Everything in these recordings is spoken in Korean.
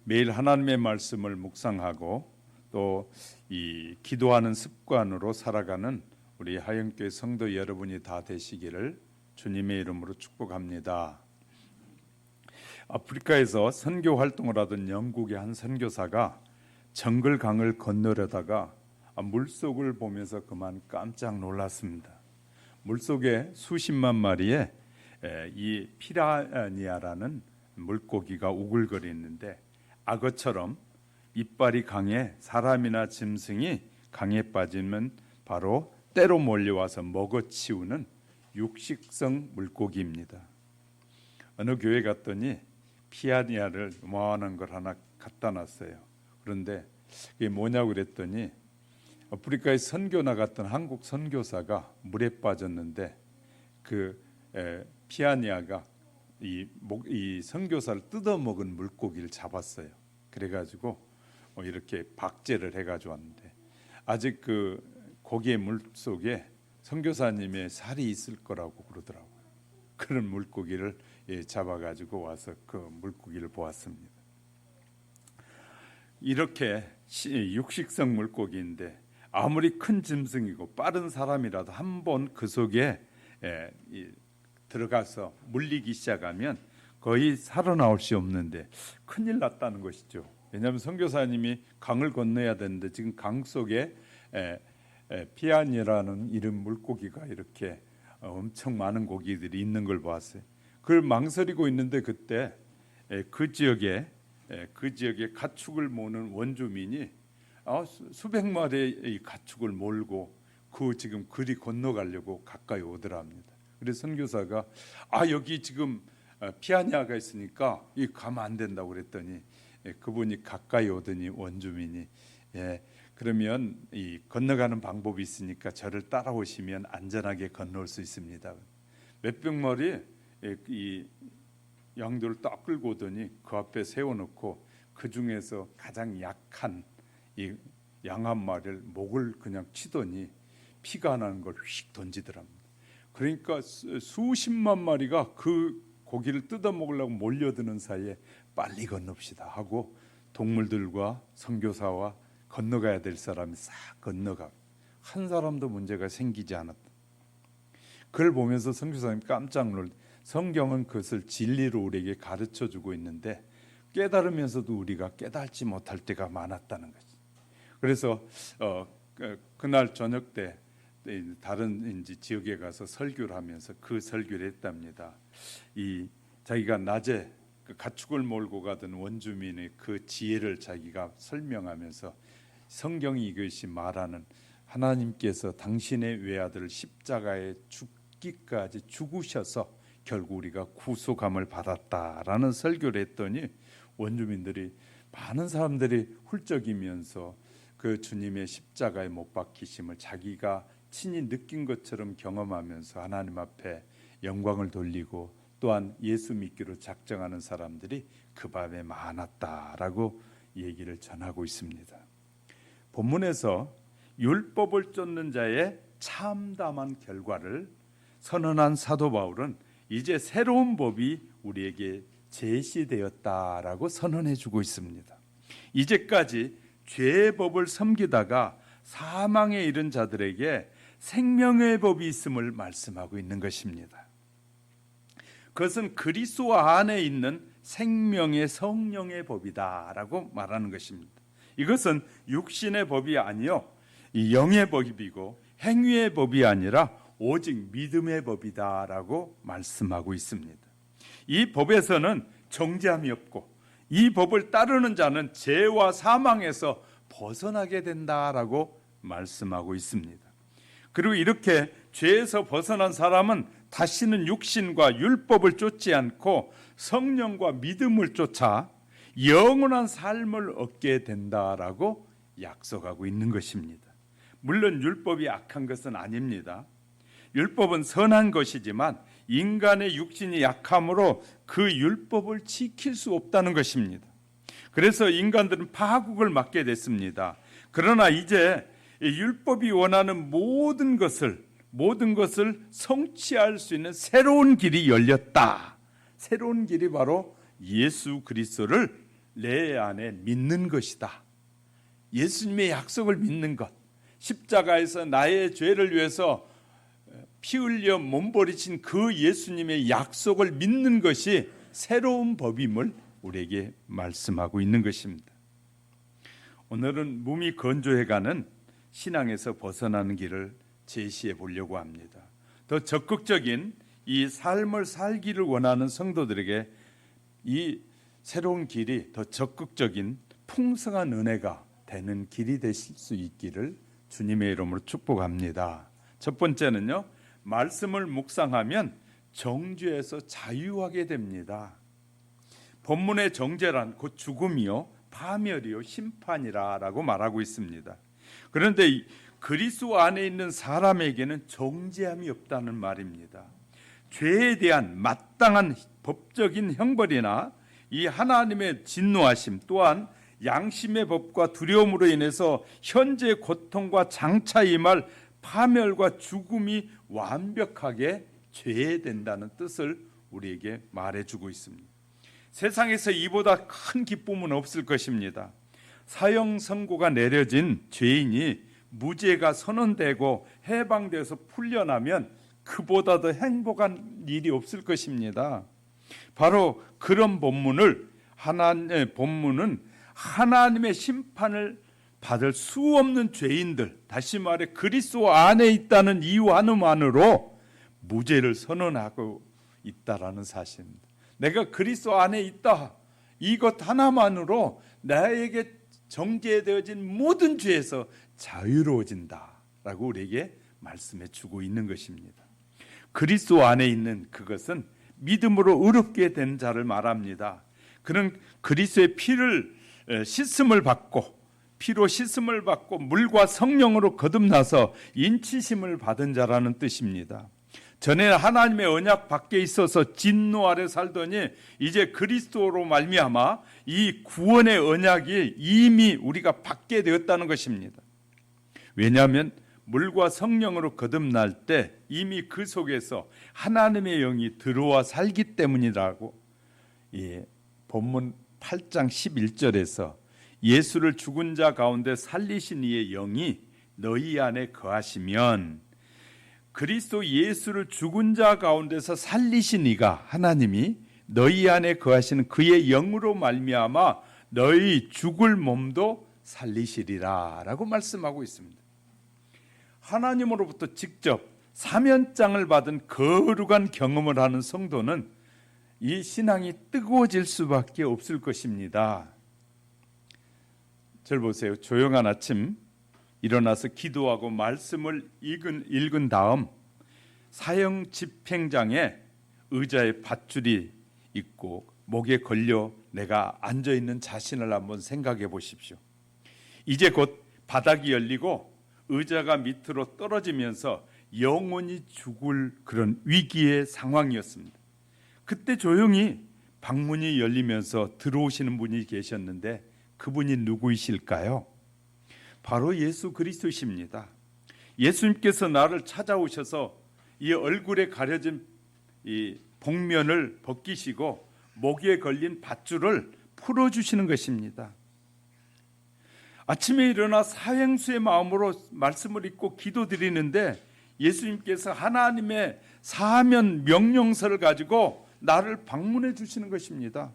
매일 하나님의 말씀을 묵상하고 또 이 기도하는 습관으로 살아가는 우리 하영교회 성도 여러분이 다 되시기를 주님의 이름으로 축복합니다. 아프리카에서 선교 활동을 하던 영국의 한 선교사가 정글 강을 건너려다가 물속을 보면서 그만 깜짝 놀랐습니다. 물속에 수십만 마리의 이 피라니아라는 물고기가 우글거리는데 악어처럼 이빨이 강해 사람이나 짐승이 강에 빠지면 바로 때로 몰려와서 먹어치우는 육식성 물고기입니다. 어느 교회 갔더니 피라니아를 모아놓은 걸 하나 갖다 놨어요. 그런데 그게 뭐냐고 그랬더니 아프리카에 선교 나갔던 한국 선교사가 물에 빠졌는데 그 피라니아가 이 선교사를 뜯어먹은 물고기를 잡았어요. 그래가지고 이렇게 박제를 해가지고 왔는데 아직 그 고기의 물 속에 선교사님의 살이 있을 거라고 그러더라고요. 그런 물고기를 잡아가지고 와서 그 물고기를 보았습니다. 이렇게 육식성 물고기인데 아무리 큰 짐승이고 빠른 사람이라도 한 번 그 속에 들어가서 물리기 시작하면 거의 살아나올 수 없는데 큰일 났다는 것이죠. 왜냐하면 선교사님이 강을 건너야 되는데 지금 강 속에 피라니아라는 이름 물고기가 이렇게 엄청 많은 고기들이 있는 걸 보았어요. 그걸 망설이고 있는데 그때 그 지역에 가축을 모는 원주민이 수백 마리의 가축을 몰고 지금 그리 건너가려고 가까이 오더랍니다. 그래서 선교사가 여기 지금 피라니아가 있으니까 이 가면 안 된다고 그랬더니 그분이 가까이 오더니 원주민이 그러면 이 건너가는 방법이 있으니까 저를 따라오시면 안전하게 건너올 수 있습니다. 몇백 마리 이 양들을 딱 끌고 오더니 그 앞에 세워놓고 그 중에서 가장 약한 이 양 한 마리를 목을 그냥 치더니 피가 나는 걸 휙 던지더랍니다. 그러니까 수십만 마리가 그 고기를 뜯어 먹으려고 몰려드는 사이에 빨리 건넙시다 하고 동물들과 선교사와 건너가야 될 사람이 싹 건너가 한 사람도 문제가 생기지 않았다. 그걸 보면서 선교사님 깜짝 놀랐. 성경은 그것을 진리로 우리에게 가르쳐주고 있는데 깨달으면서도 우리가 깨닫지 못할 때가 많았다는 거지. 그래서 그날 저녁 때 다른 지역에 가서 설교를 하면서 그 설교를 했답니다. 자기가 낮에 그 가축을 몰고 가던 원주민의 그 지혜를 자기가 설명하면서 성경이 이것이 말하는 하나님께서 당신의 외아들을 십자가에 죽기까지 죽으셔서 결국 우리가 구속함을 받았다라는 설교를 했더니 원주민들이 많은 사람들이 훌쩍이면서 그 주님의 십자가에 못 박히심을 자기가 친히 느낀 것처럼 경험하면서 하나님 앞에 영광을 돌리고 또한 예수 믿기로 작정하는 사람들이 그 밤에 많았다라고 얘기를 전하고 있습니다. 본문에서 율법을 쫓는 자의 참담한 결과를 선언한 사도 바울은 이제 새로운 법이 우리에게 제시되었다라고 선언해 주고 있습니다. 이제까지 죄의 법을 섬기다가 사망에 이른 자들에게 생명의 법이 있음을 말씀하고 있는 것입니다. 그것은 그리스도 안에 있는 생명의 성령의 법이다라고 말하는 것입니다. 이것은 육신의 법이 아니요 영의 법이고 행위의 법이 아니라 오직 믿음의 법이다라고 말씀하고 있습니다. 이 법에서는 정죄함이 없고 이 법을 따르는 자는 죄와 사망에서 벗어나게 된다라고 말씀하고 있습니다. 그리고 이렇게 죄에서 벗어난 사람은 다시는 육신과 율법을 쫓지 않고 성령과 믿음을 쫓아 영원한 삶을 얻게 된다라고 약속하고 있는 것입니다. 물론 율법이 악한 것은 아닙니다. 율법은 선한 것이지만 인간의 육신이 약함으로 그 율법을 지킬 수 없다는 것입니다. 그래서 인간들은 파국을 맞게 됐습니다. 그러나 이제 율법이 원하는 모든 것을 성취할 수 있는 새로운 길이 열렸다. 새로운 길이 바로 예수 그리스도를 내 안에 믿는 것이다. 예수님의 약속을 믿는 것, 십자가에서 나의 죄를 위해서 피 흘려 몸부림친 그 예수님의 약속을 믿는 것이 새로운 법임을 우리에게 말씀하고 있는 것입니다. 오늘은 몸이 건조해가는 신앙에서 벗어나는 길을 제시해 보려고 합니다. 더 적극적인 이 삶을 살기를 원하는 성도들에게 이 새로운 길이 더 적극적인 풍성한 은혜가 되는 길이 되실 수 있기를 주님의 이름으로 축복합니다. 첫 번째는요, 말씀을 묵상하면 정죄에서 자유하게 됩니다. 본문의 정죄란 곧 죽음이요, 파멸이요, 심판이라고 말하고 있습니다. 그런데 그리스도 안에 있는 사람에게는 정죄함이 없다는 말입니다. 죄에 대한 마땅한 법적인 형벌이나 이 하나님의 진노하심, 또한 양심의 법과 두려움으로 인해서 현재 고통과 장차 임할 파멸과 죽음이 완벽하게 죄된다는 뜻을 우리에게 말해주고 있습니다. 세상에서 이보다 큰 기쁨은 없을 것입니다. 사형 선고가 내려진 죄인이 무죄가 선언되고 해방되어서 풀려나면 그보다 더 행복한 일이 없을 것입니다. 바로 그런 본문은 하나님의 심판을 받을 수 없는 죄인들, 다시 말해 그리스도 안에 있다는 이유 하나만으로 무죄를 선언하고 있다라는 사실입니다. 내가 그리스도 안에 있다, 이것 하나만으로 나에게 정죄되어진 모든 죄에서 자유로워진다라고 우리에게 말씀해 주고 있는 것입니다. 그리스도 안에 있는 그것은 믿음으로 의롭게 된 자를 말합니다. 그는 그리스도의 피를 씻음을 받고, 피로 씻음을 받고 물과 성령으로 거듭나서 인치심을 받은 자라는 뜻입니다. 전에는 하나님의 언약 밖에 있어서 진노 아래 살더니 이제 그리스도로 말미암아 이 구원의 언약이 이미 우리가 받게 되었다는 것입니다. 왜냐하면 물과 성령으로 거듭날 때 이미 그 속에서 하나님의 영이 들어와 살기 때문이라고 본문 8장 11절에서 예수를 죽은 자 가운데 살리신 이의 영이 너희 안에 거하시면, 그리스도 예수를 죽은 자 가운데서 살리신 이가 하나님이 너희 안에 거하시는 그의 영으로 말미암아 너희 죽을 몸도 살리시리라 라고 말씀하고 있습니다. 하나님으로부터 직접 사면장을 받은 거룩한 경험을 하는 성도는 이 신앙이 뜨거워질 수밖에 없을 것입니다. 절 보세요. 조용한 아침 일어나서 기도하고 말씀을 읽은 다음 사형 집행장에 의자에 밧줄이 있고 목에 걸려 내가 앉아있는 자신을 한번 생각해 보십시오. 이제 곧 바닥이 열리고 의자가 밑으로 떨어지면서 영원히 죽을 그런 위기의 상황이었습니다. 그때 조용히 방문이 열리면서 들어오시는 분이 계셨는데 그분이 누구이실까요? 바로 예수 그리스도십니다. 예수님께서 나를 찾아오셔서 이 얼굴에 가려진 이 복면을 벗기시고 목에 걸린 밧줄을 풀어주시는 것입니다. 아침에 일어나 사행수의 마음으로 말씀을 읽고 기도드리는데 예수님께서 하나님의 사면 명령서를 가지고 나를 방문해 주시는 것입니다.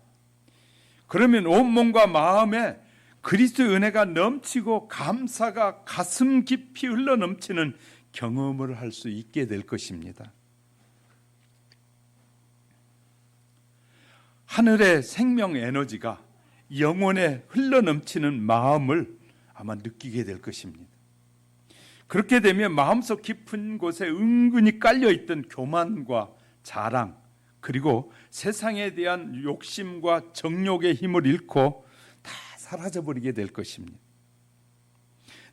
그러면 온몸과 마음에 그리스도의 은혜가 넘치고 감사가 가슴 깊이 흘러넘치는 경험을 할 수 있게 될 것입니다. 하늘의 생명 에너지가 영혼에 흘러넘치는 마음을 아마 느끼게 될 것입니다. 그렇게 되면 마음속 깊은 곳에 은근히 깔려있던 교만과 자랑, 그리고 세상에 대한 욕심과 정욕의 힘을 잃고 다 사라져버리게 될 것입니다.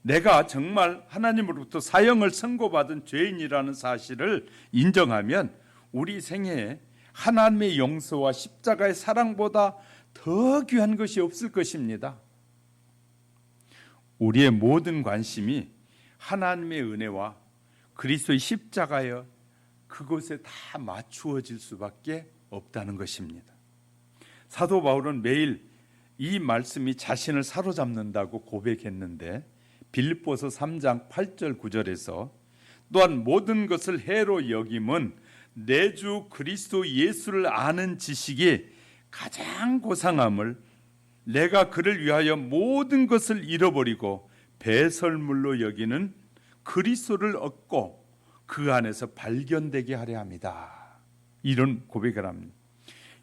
내가 정말 하나님으로부터 사형을 선고받은 죄인이라는 사실을 인정하면 우리 생애에 하나님의 용서와 십자가의 사랑보다 더 귀한 것이 없을 것입니다. 우리의 모든 관심이 하나님의 은혜와 그리스도의 십자가에 그곳에 다 맞추어질 수밖에 없다는 것입니다. 사도 바울은 매일 이 말씀이 자신을 사로잡는다고 고백했는데 빌립보서 3장 8절 9절에서 또한 모든 것을 해로 여김은 내 주 그리스도 예수를 아는 지식이 가장 고상함을 내가 그를 위하여 모든 것을 잃어버리고 배설물로 여기는 그리스도를 얻고 그 안에서 발견되게 하려 합니다. 이런 고백을 합니다.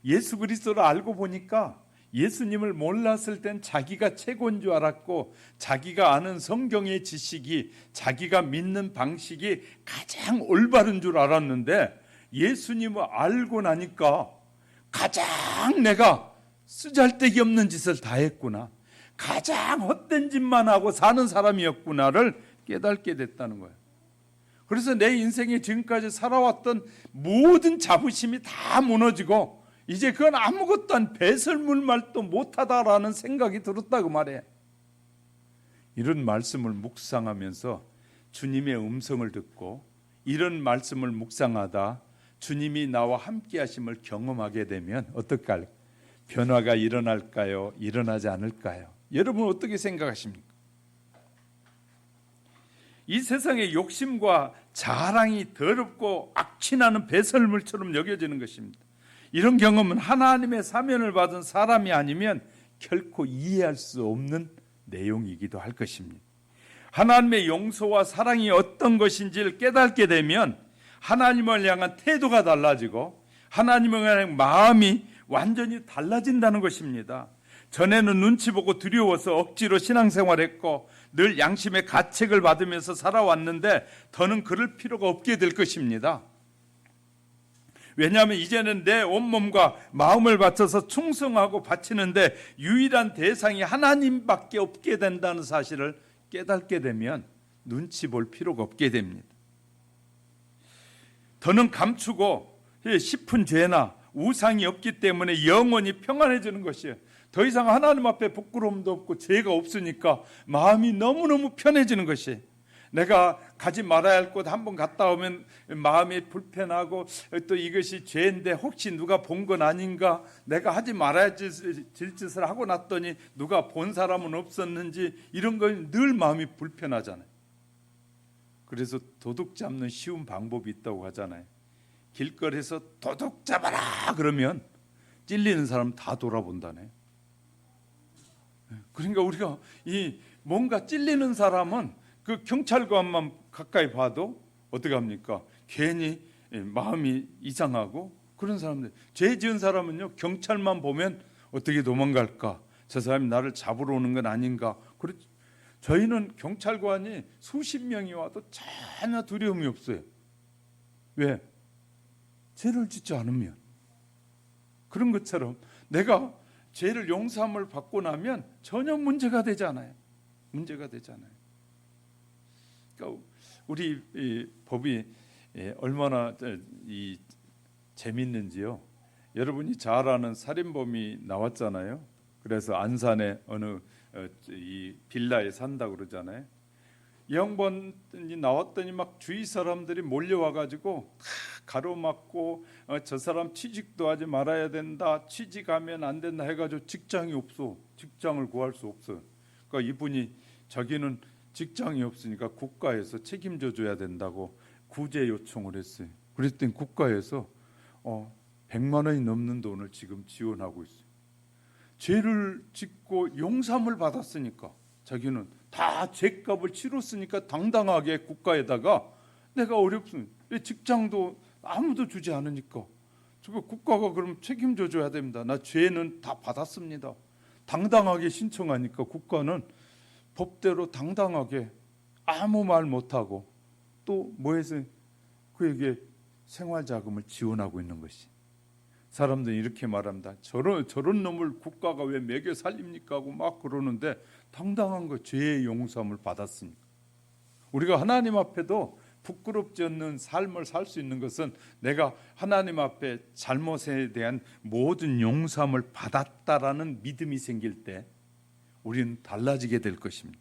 예수 그리스도를 알고 보니까 예수님을 몰랐을 땐 자기가 최고인 줄 알았고 자기가 아는 성경의 지식이 자기가 믿는 방식이 가장 올바른 줄 알았는데 예수님을 알고 나니까 가장 내가 쓰잘데기 없는 짓을 다 했구나, 가장 헛된 짓만 하고 사는 사람이었구나를 깨닫게 됐다는 거예요. 그래서 내 인생에 지금까지 살아왔던 모든 자부심이 다 무너지고 이제 그건 아무것도 안 배설물 말도 못하다라는 생각이 들었다고 말해. 이런 말씀을 묵상하면서 주님의 음성을 듣고 이런 말씀을 묵상하다 주님이 나와 함께 하심을 경험하게 되면 어떨까요? 변화가 일어날까요? 일어나지 않을까요? 여러분 어떻게 생각하십니까? 이 세상의 욕심과 자랑이 더럽고 악취나는 배설물처럼 여겨지는 것입니다. 이런 경험은 하나님의 사면을 받은 사람이 아니면 결코 이해할 수 없는 내용이기도 할 것입니다. 하나님의 용서와 사랑이 어떤 것인지를 깨닫게 되면 하나님을 향한 태도가 달라지고 하나님을 향한 마음이 완전히 달라진다는 것입니다. 전에는 눈치 보고 두려워서 억지로 신앙생활했고 늘 양심의 가책을 받으면서 살아왔는데 더는 그럴 필요가 없게 될 것입니다. 왜냐하면 이제는 내 온몸과 마음을 바쳐서 충성하고 바치는데 유일한 대상이 하나님밖에 없게 된다는 사실을 깨닫게 되면 눈치 볼 필요가 없게 됩니다. 더는 감추고 싶은 죄나 우상이 없기 때문에 영원히 평안해지는 것이에요. 더 이상 하나님 앞에 부끄러움도 없고 죄가 없으니까 마음이 너무너무 편해지는 것이에요. 내가 가지 말아야 할 곳 한번 갔다 오면 마음이 불편하고 또 이것이 죄인데 혹시 누가 본 건 아닌가, 내가 하지 말아야 질 짓을 하고 났더니 누가 본 사람은 없었는지 이런 건 늘 마음이 불편하잖아요. 그래서 도둑 잡는 쉬운 방법이 있다고 하잖아요. 길거리에서 도둑 잡아라 그러면 찔리는 사람 다 돌아본다네. 그러니까 우리가 이 뭔가 찔리는 사람은 그 경찰관만 가까이 봐도 어떻게 합니까? 괜히 마음이 이상하고 그런 사람들. 죄 지은 사람은요 경찰만 보면 어떻게 도망갈까? 저 사람이 나를 잡으러 오는 건 아닌가? 그렇죠. 저희는 경찰관이 수십 명이 와도 전혀 두려움이 없어요. 왜? 죄를 짓지 않으면. 그런 것처럼 내가 죄를 용서함을 받고 나면 전혀 문제가 되지 않아요. 문제가 되잖아요. 그러니까 우리 이 법이 얼마나 재밌는지요. 여러분이 잘 아는 살인범이 나왔잖아요. 그래서 안산에 어느 이 빌라에 산다고 그러잖아요. 이 양반이 나왔더니 막 주위 사람들이 몰려와가지고 가로막고 저 사람 취직도 하지 말아야 된다, 취직하면 안 된다 해가지고 직장이 없어, 직장을 구할 수 없어. 그러니까 이분이 자기는 직장이 없으니까 국가에서 책임져 줘야 된다고 구제 요청을 했어요. 그랬더니 국가에서 100만 원이 넘는 돈을 지금 지원하고 있어요. 죄를 짓고 용서함을 받았으니까 자기는 다 죄값을 치렀으니까 당당하게 국가에다가 내가 어렵습니다. 직장도 아무도 주지 않으니까 저거 국가가 그럼 책임져 줘야 됩니다. 나 죄는 다 받았습니다. 당당하게 신청하니까 국가는 법대로 당당하게 아무 말 못하고 또 뭐해서 그에게 생활자금을 지원하고 있는 것이. 사람들이 이렇게 말합니다. 저런 놈을 국가가 왜 먹여 살립니까 하고 막 그러는데 당당한 거 죄의 용서함을 받았으니까. 우리가 하나님 앞에도 부끄럽지 않는 삶을 살 수 있는 것은 내가 하나님 앞에 잘못에 대한 모든 용서함을 받았다라는 믿음이 생길 때 우리는 달라지게 될 것입니다.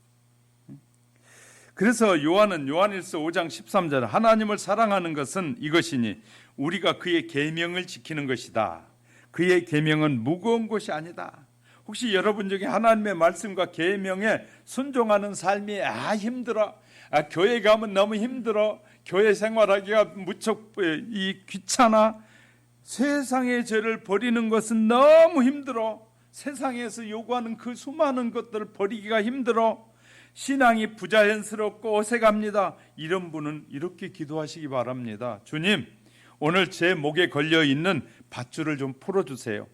그래서 요한은 요한일서 5장 13절 하나님을 사랑하는 것은 이것이니 우리가 그의 계명을 지키는 것이다. 그의 계명은 무거운 것이 아니다. 혹시 여러분 중에 하나님의 말씀과 계명에 순종하는 삶이 힘들어, 교회 가면 너무 힘들어, 교회 생활하기가 무척 귀찮아, 세상의 죄를 버리는 것은 너무 힘들어, 세상에서 요구하는 그 수많은 것들을 버리기가 힘들어, 신앙이 부자연스럽고 어색합니다. 이런 분은 이렇게 기도하시기 바랍니다. 주님, 오늘 제 목에 걸려있는 밧줄을 좀 풀어주세요.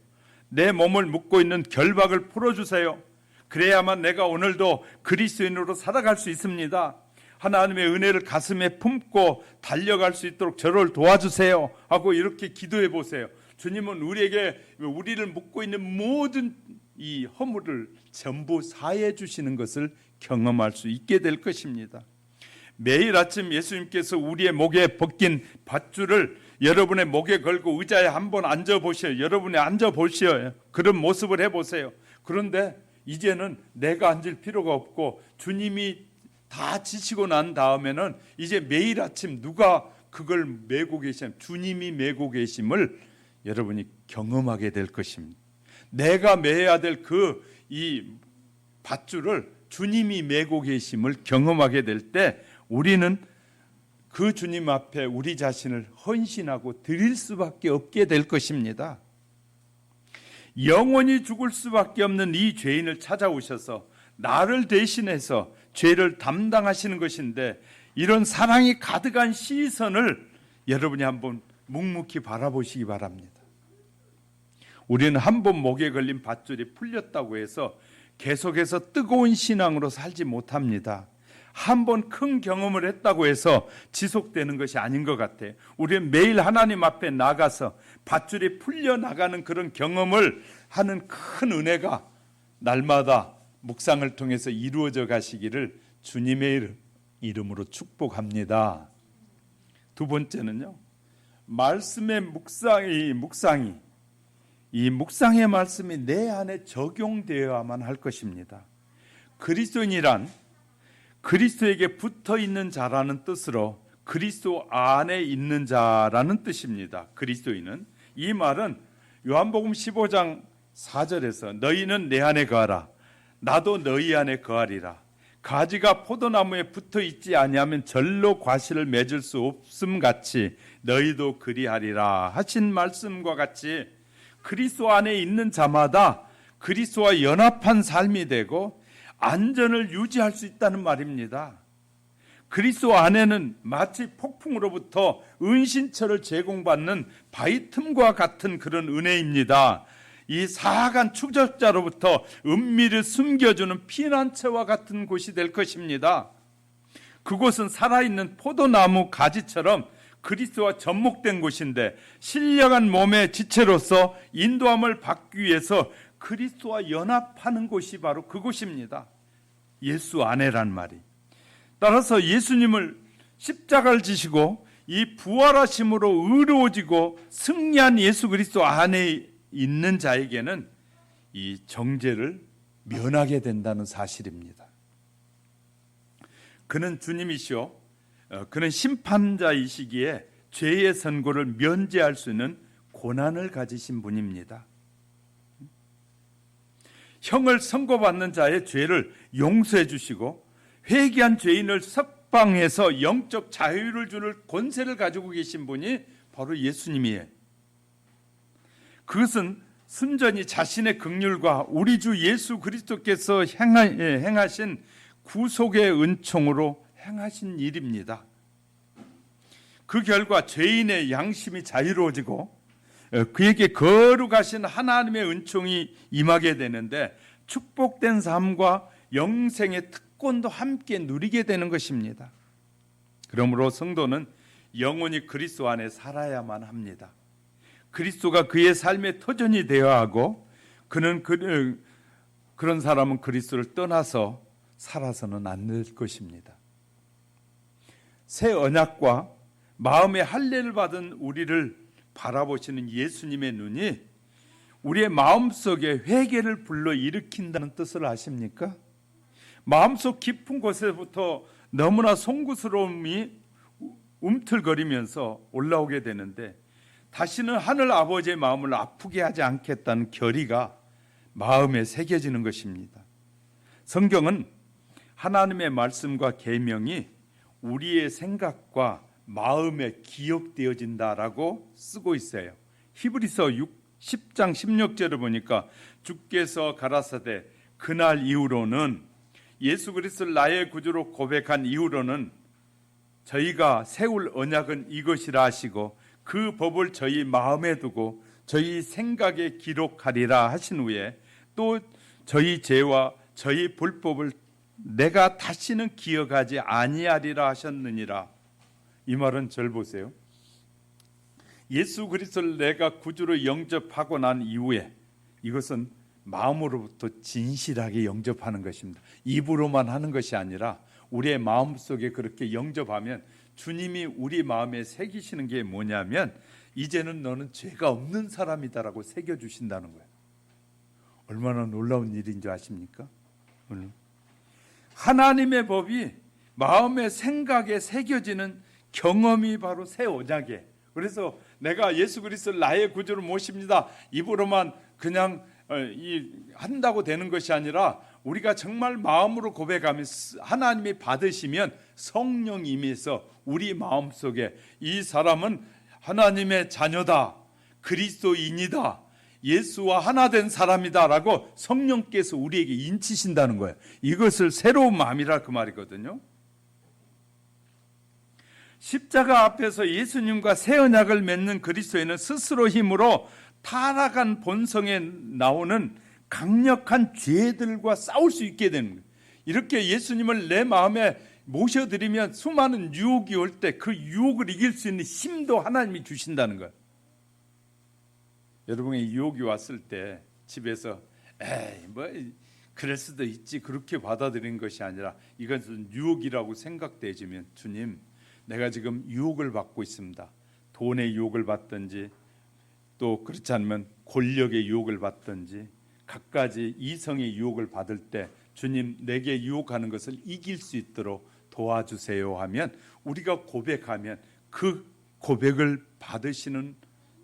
내 몸을 묶고 있는 결박을 풀어주세요. 그래야만 내가 오늘도 그리스도인으로 살아갈 수 있습니다. 하나님의 은혜를 가슴에 품고 달려갈 수 있도록 저를 도와주세요 하고 이렇게 기도해 보세요. 주님은 우리를 묶고 있는 모든 이 허물을 전부 사해 주시는 것을 경험할 수 있게 될 것입니다. 매일 아침 예수님께서 우리의 목에 벗긴 밧줄을 여러분의 목에 걸고 의자에 한번 앉아보셔요. 여러분이 앉아보셔요. 그런 모습을 해보세요. 그런데 이제는 내가 앉을 필요가 없고 주님이 다 지시고 난 다음에는 이제 매일 아침 누가 그걸 메고 계시면 주님이 메고 계심을 여러분이 경험하게 될 것입니다. 내가 메야 될 이 밧줄을 주님이 메고 계심을 경험하게 될 때 우리는 그 주님 앞에 우리 자신을 헌신하고 드릴 수밖에 없게 될 것입니다. 영원히 죽을 수밖에 없는 이 죄인을 찾아오셔서 나를 대신해서 죄를 담당하시는 것인데, 이런 사랑이 가득한 시선을 여러분이 한번 묵묵히 바라보시기 바랍니다. 우리는 한 번 목에 걸린 밧줄이 풀렸다고 해서 계속해서 뜨거운 신앙으로 살지 못합니다. 한 번 큰 경험을 했다고 해서 지속되는 것이 아닌 것 같아요. 우리는 매일 하나님 앞에 나가서 밧줄이 풀려나가는 그런 경험을 하는 큰 은혜가 날마다 묵상을 통해서 이루어져 가시기를 주님의 이름으로 축복합니다. 두 번째는요, 말씀의 묵상이 이 묵상의 말씀이 내 안에 적용되어야만 할 것입니다. 그리스도인이란 그리스도에게 붙어 있는 자라는 뜻으로 그리스도 안에 있는 자라는 뜻입니다. 그리스도인은, 이 말은 요한복음 15장 4절에서 너희는 내 안에 거하라 나도 너희 안에 거하리라. 가지가 포도나무에 붙어 있지 아니하면 절로 과실을 맺을 수 없음 같이 너희도 그리하리라 하신 말씀과 같이 그리스도 안에 있는 자마다 그리스도와 연합한 삶이 되고 안전을 유지할 수 있다는 말입니다. 그리스도 안에는 마치 폭풍으로부터 은신처를 제공받는 바위 틈과 같은 그런 은혜입니다. 이 사악한 추적자로부터 은밀히 숨겨주는 피난처와 같은 곳이 될 것입니다. 그곳은 살아있는 포도나무 가지처럼 그리스도와 접목된 곳인데, 신령한 몸의 지체로서 인도함을 받기 위해서 그리스도와 연합하는 곳이 바로 그곳입니다. 예수 안에란 말이. 따라서 예수님을 십자가를 지시고 이 부활하심으로 의로워지고 승리한 예수 그리스도 안에 있는 자에게는 이 정죄를 면하게 된다는 사실입니다. 그는 주님이시오, 그는 심판자이시기에 죄의 선고를 면제할 수 있는 고난을 가지신 분입니다. 형을 선고받는 자의 죄를 용서해 주시고 회개한 죄인을 석방해서 영적 자유를 주는 권세를 가지고 계신 분이 바로 예수님이에요. 그것은 순전히 자신의 긍휼과 우리 주 예수 그리스도께서 행하신 구속의 은총으로 행하신 일입니다. 그 결과 죄인의 양심이 자유로워지고 그에게 거룩하신 하나님의 은총이 임하게 되는데, 축복된 삶과 영생의 특권도 함께 누리게 되는 것입니다. 그러므로 성도는 영원히 그리스도 안에 살아야만 합니다. 그리스도가 그의 삶의 터전이 되어야 하고, 그는 그런 사람은 그리스도를 떠나서 살아서는 안 될 것입니다. 새 언약과 마음의 할례를 받은 우리를 바라보시는 예수님의 눈이 우리의 마음속에 회개를 불러일으킨다는 뜻을 아십니까? 마음속 깊은 곳에부터 너무나 송구스러움이 움틀거리면서 올라오게 되는데, 다시는 하늘 아버지의 마음을 아프게 하지 않겠다는 결의가 마음에 새겨지는 것입니다. 성경은 하나님의 말씀과 계명이 우리의 생각과 마음에 기억되어진다라고 쓰고 있어요. 히브리서 10장 16절을 보니까 주께서 가라사대 그날 이후로는 예수 그리스도를 나의 구주로 고백한 이후로는 저희가 세울 언약은 이것이라 하시고 그 법을 저희 마음에 두고 저희 생각에 기록하리라 하신 후에 또 저희 죄와 저희 불법을 내가 다시는 기억하지 아니하리라 하셨느니라. 이 말은 절 보세요. 예수 그리스도를 내가 구주로 영접하고 난 이후에 이것은 마음으로부터 진실하게 영접하는 것입니다. 입으로만 하는 것이 아니라 우리의 마음속에 그렇게 영접하면 주님이 우리 마음에 새기시는 게 뭐냐면 이제는 너는 죄가 없는 사람이다라고 새겨주신다는 거예요. 얼마나 놀라운 일인 줄 아십니까? 하나님의 법이 마음의 생각에 새겨지는 경험이 바로 새 언약이에요. 그래서 내가 예수 그리스도를 나의 구주로 모십니다. 입으로만 그냥 한다고 되는 것이 아니라 우리가 정말 마음으로 고백하면 하나님이 받으시면 성령이 임해서 우리 마음속에 이 사람은 하나님의 자녀다, 그리스도인이다, 예수와 하나 된 사람이다라고 성령께서 우리에게 인치신다는 거예요. 이것을 새로운 마음이라 그 말이거든요. 십자가 앞에서 예수님과 새 언약을 맺는 그리스도인은 스스로 힘으로 타락한 본성에 나오는 강력한 죄들과 싸울 수 있게 되는 거예요. 이렇게 예수님을 내 마음에 모셔드리면 수많은 유혹이 올 때 그 유혹을 이길 수 있는 힘도 하나님이 주신다는 거예요. 여러분의 유혹이 왔을 때 집에서 에이 뭐 그럴 수도 있지 그렇게 받아들이는 것이 아니라 이것은 유혹이라고 생각되지면 주님 내가 지금 유혹을 받고 있습니다. 돈의 유혹을 받든지 또 그렇지 않으면 권력의 유혹을 받든지 갖가지 이성의 유혹을 받을 때 주님 내게 유혹하는 것을 이길 수 있도록 도와주세요 하면 우리가 고백하면 그 고백을 받으시는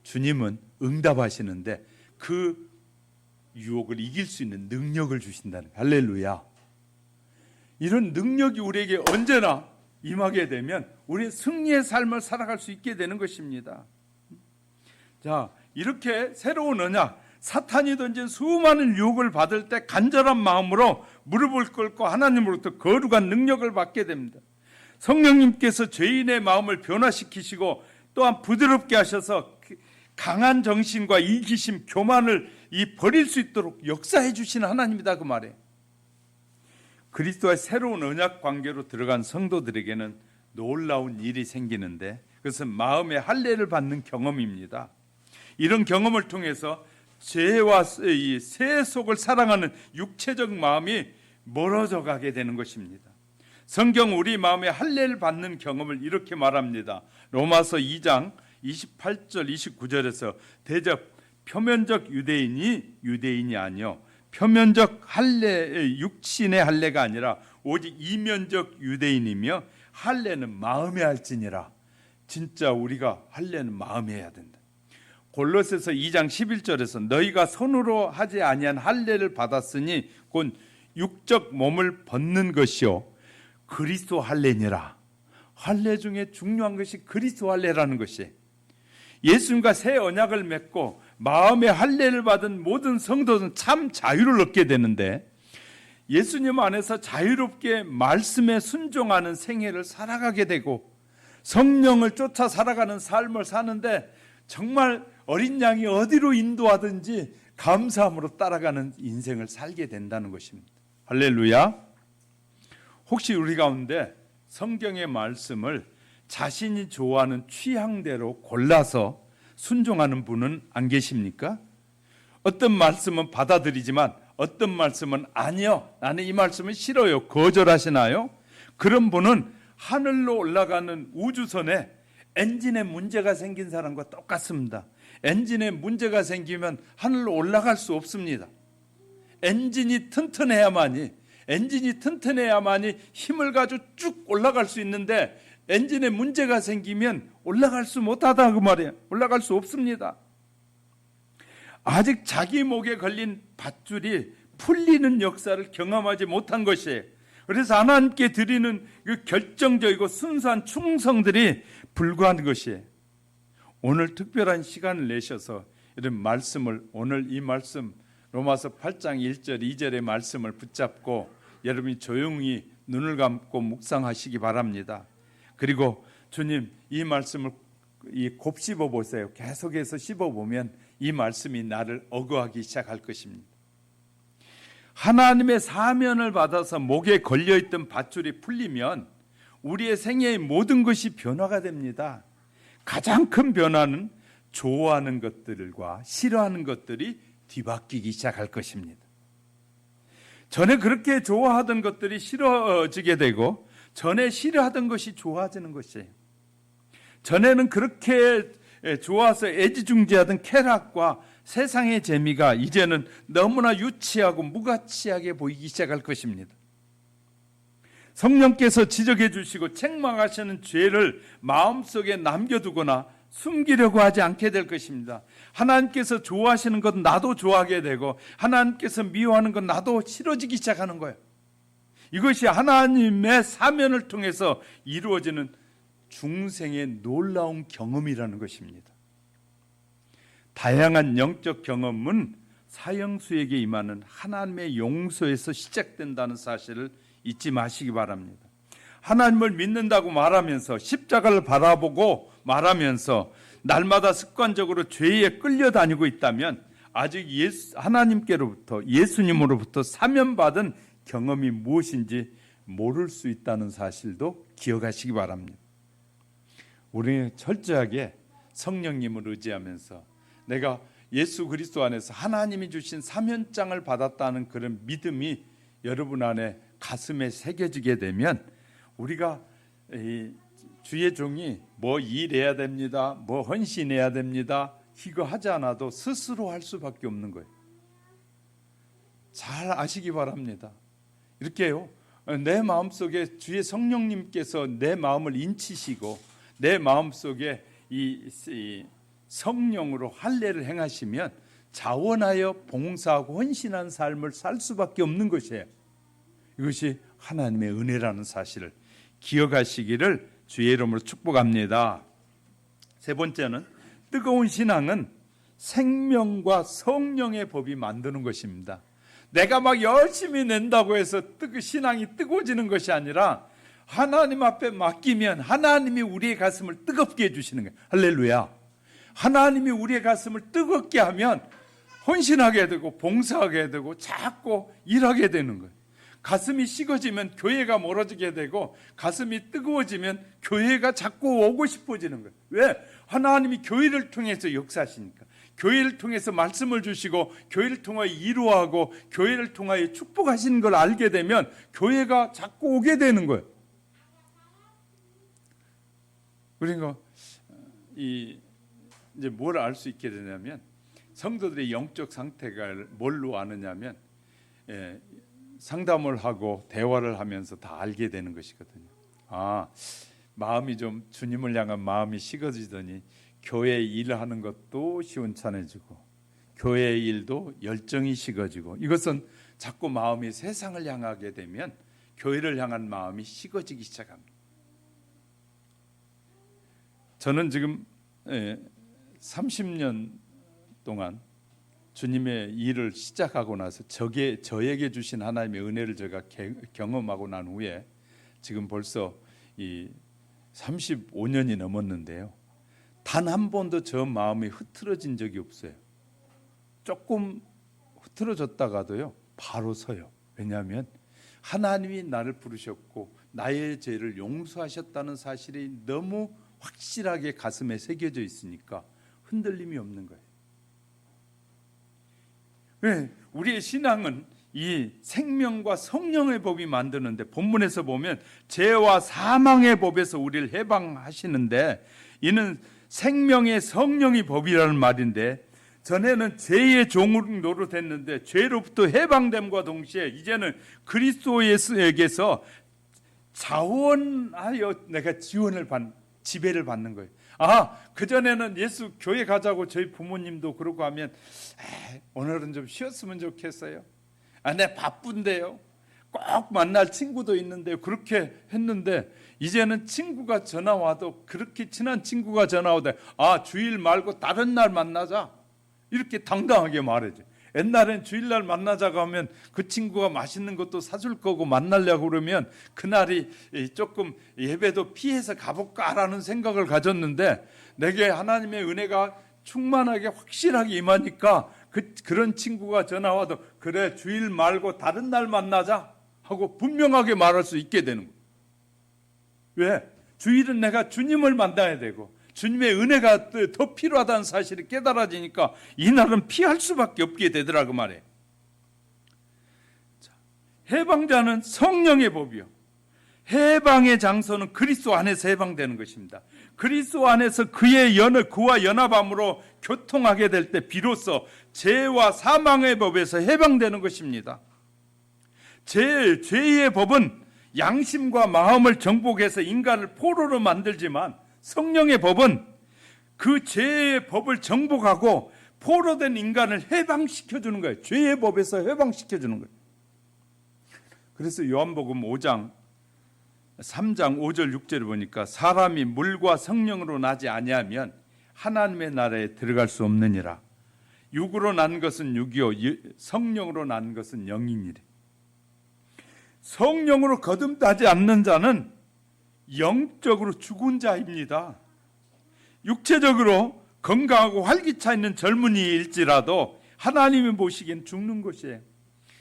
주님은 응답하시는데 그 유혹을 이길 수 있는 능력을 주신다는 거예요. 할렐루야. 이런 능력이 우리에게 언제나 임하게 되면 우리는 승리의 삶을 살아갈 수 있게 되는 것입니다. 자, 이렇게 새로운 언약, 사탄이 던진 수많은 유혹을 받을 때 간절한 마음으로 무릎을 꿇고 하나님으로부터 거룩한 능력을 받게 됩니다. 성령님께서 죄인의 마음을 변화시키시고 또한 부드럽게 하셔서 강한 정신과 이기심, 교만을 버릴 수 있도록 역사해 주시는 하나님이다 그 말이에요. 그리스도와의 새로운 언약 관계로 들어간 성도들에게는 놀라운 일이 생기는데 그것은 마음의 할례를 받는 경험입니다. 이런 경험을 통해서 죄와 새 속을 사랑하는 육체적 마음이 멀어져 가게 되는 것입니다. 성경 우리 마음의 할례를 받는 경험을 이렇게 말합니다. 로마서 2장 28절 29절에서 대접 표면적 유대인이 아니요 표면적 할례 육신의 할례가 아니라 오직 이면적 유대인이며 할례는 마음에 할지니라. 진짜 우리가 할례는 마음에 해야 된다. 골로새서 2장 11절에서 너희가 손으로 하지 아니한 할례를 받았으니 곧 육적 몸을 벗는 것이요 그리스도 할례니라. 할례 중에 중요한 것이 그리스도 할례라는 것이 예수님과 새 언약을 맺고 마음의 할례를 받은 모든 성도는 참 자유를 얻게 되는데 예수님 안에서 자유롭게 말씀에 순종하는 생애를 살아가게 되고 성령을 쫓아 살아가는 삶을 사는데 정말 어린 양이 어디로 인도하든지 감사함으로 따라가는 인생을 살게 된다는 것입니다. 할렐루야. 혹시 우리 가운데 성경의 말씀을 자신이 좋아하는 취향대로 골라서 순종하는 분은 안 계십니까? 어떤 말씀은 받아들이지만 어떤 말씀은 아니요, 나는 이 말씀은 싫어요, 거절하시나요? 그런 분은 하늘로 올라가는 우주선에 엔진에 문제가 생긴 사람과 똑같습니다. 엔진에 문제가 생기면 하늘로 올라갈 수 없습니다. 엔진이 튼튼해야만이 힘을 가지고 쭉 올라갈 수 있는데 엔진에 문제가 생기면 올라갈 수 못하다 그 말이에요. 올라갈 수 없습니다. 아직 자기 목에 걸린 밧줄이 풀리는 역사를 경험하지 못한 것이에요. 그래서 하나님께 드리는 그 결정적이고 순수한 충성들이 불구한 것이에요. 오늘 특별한 시간을 내셔서 이런 말씀을, 오늘 이 말씀 로마서 8장 1절 2절의 말씀을 붙잡고 여러분이 조용히 눈을 감고 묵상하시기 바랍니다. 그리고 주님, 이 말씀을 곱씹어 보세요. 계속해서 씹어보면 이 말씀이 나를 어거하기 시작할 것입니다. 하나님의 사면을 받아서 목에 걸려있던 밧줄이 풀리면 우리의 생애의 모든 것이 변화가 됩니다. 가장 큰 변화는 좋아하는 것들과 싫어하는 것들이 뒤바뀌기 시작할 것입니다. 전에 그렇게 좋아하던 것들이 싫어지게 되고 전에 싫어하던 것이 좋아지는 것이에요. 전에는 그렇게 좋아서 애지중지하던 쾌락과 세상의 재미가 이제는 너무나 유치하고 무가치하게 보이기 시작할 것입니다. 성령께서 지적해 주시고 책망하시는 죄를 마음속에 남겨두거나 숨기려고 하지 않게 될 것입니다. 하나님께서 좋아하시는 것 나도 좋아하게 되고 하나님께서 미워하는 것 나도 싫어지기 시작하는 거예요. 이것이 하나님의 사면을 통해서 이루어지는 중생의 놀라운 경험이라는 것입니다. 다양한 영적 경험은 사형수에게 임하는 하나님의 용서에서 시작된다는 사실을 잊지 마시기 바랍니다. 하나님을 믿는다고 말하면서 십자가를 바라보고 말하면서 날마다 습관적으로 죄에 끌려다니고 있다면 아직 하나님께로부터 예수님으로부터 사면받은 경험이 무엇인지 모를 수 있다는 사실도 기억하시기 바랍니다. 우리는 철저하게 성령님을 의지하면서 내가 예수 그리스도 안에서 하나님이 주신 사면장을 받았다는 그런 믿음이 여러분 안에 가슴에 새겨지게 되면 우리가 주의 종이 뭐 일해야 됩니다, 뭐 헌신해야 됩니다, 이거 하지 않아도 스스로 할 수밖에 없는 거예요. 잘 아시기 바랍니다. 이렇게요, 내 마음속에 주의 성령님께서 내 마음을 인치시고 내 마음속에 이 성령으로 할례를 행하시면 자원하여 봉사하고 헌신한 삶을 살 수밖에 없는 것이에요. 이것이 하나님의 은혜라는 사실을 기억하시기를 주의 이름으로 축복합니다. 세 번째는 뜨거운 신앙은 생명과 성령의 법이 만드는 것입니다. 내가 막 열심히 낸다고 해서 신앙이 뜨거워지는 것이 아니라 하나님 앞에 맡기면 하나님이 우리의 가슴을 뜨겁게 해주시는 거예요. 할렐루야. 하나님이 우리의 가슴을 뜨겁게 하면 헌신하게 되고 봉사하게 되고 자꾸 일하게 되는 거예요. 가슴이 식어지면 교회가 멀어지게 되고 가슴이 뜨거워지면 교회가 자꾸 오고 싶어지는 거예요. 왜? 하나님이 교회를 통해서 역사하시니까. 교회를 통해서 말씀을 주시고 교회를 통하여 이루어하고 교회를 통하여 축복하시는 걸 알게 되면 교회가 자꾸 오게 되는 거예요. 그러니까 이제 뭘 알 수 있게 되냐면 성도들의 영적 상태가 뭘로 아느냐면 상담을 하고 대화를 하면서 다 알게 되는 것이거든요. 마음이 좀 주님을 향한 마음이 식어지더니 교회 일하는 것도 시원찮아지고 교회 일도 열정이 식어지고 이것은 자꾸 마음이 세상을 향하게 되면 교회를 향한 마음이 식어지기 시작합니다. 저는 지금 30년 동안 주님의 일을 시작하고 나서 저에게 주신 하나님의 은혜를 제가 경험하고 난 후에 지금 벌써 이 35년이 넘었는데요. 단 한 번도 저 마음이 흐트러진 적이 없어요. 조금 흐트러졌다가도요 바로 서요. 왜냐하면 하나님이 나를 부르셨고 나의 죄를 용서하셨다는 사실이 너무 확실하게 가슴에 새겨져 있으니까 흔들림이 없는 거예요. 왜? 우리의 신앙은 이 생명과 성령의 법이 만드는데 본문에서 보면 죄와 사망의 법에서 우리를 해방하시는데 이는 생명의 성령의 법이라는 말인데 전에는 죄의 종으로 노릇했는데 죄로부터 해방됨과 동시에 이제는 그리스도에게서 자원하여 내가 지배를 받는 거예요. 그전에는 예수 교회 가자고 저희 부모님도 그러고 하면 오늘은 좀 쉬었으면 좋겠어요. 내 바쁜데요. 꼭 만날 친구도 있는데요. 그렇게 했는데 이제는 친구가 전화 와도, 그렇게 친한 친구가 전화 오대 주일 말고 다른 날 만나자, 이렇게 당당하게 말해줘. 옛날엔 주일날 만나자고 하면 그 친구가 맛있는 것도 사줄 거고 만나려고 그러면 그날이 조금 예배도 피해서 가볼까라는 생각을 가졌는데, 내게 하나님의 은혜가 충만하게 확실하게 임하니까 그런 친구가 전화 와도 그래 주일 말고 다른 날 만나자 하고 분명하게 말할 수 있게 되는 거예요. 왜? 주일은 내가 주님을 만나야 되고 주님의 은혜가 더 필요하다는 사실이 깨달아지니까 이날은 피할 수밖에 없게 되더라고 말이에요. 해방자는 성령의 법이요, 해방의 장소는 그리스도 안에서 해방되는 것입니다. 그리스도 안에서 그와 연합함으로 교통하게 될 때 비로소 죄와 사망의 법에서 해방되는 것입니다. 죄의 법은 양심과 마음을 정복해서 인간을 포로로 만들지만, 성령의 법은 그 죄의 법을 정복하고 포로된 인간을 해방시켜주는 거예요. 죄의 법에서 해방시켜주는 거예요. 그래서 요한복음 5장 3장 5절 6절을 보니까 사람이 물과 성령으로 나지 아니하면 하나님의 나라에 들어갈 수 없느니라. 육으로 난 것은 육이요 성령으로 난 것은 영이니라. 성령으로 거듭나지 않는 자는 영적으로 죽은 자입니다. 육체적으로 건강하고 활기차 있는 젊은이일지라도 하나님이 보시기엔 죽는 것이에요.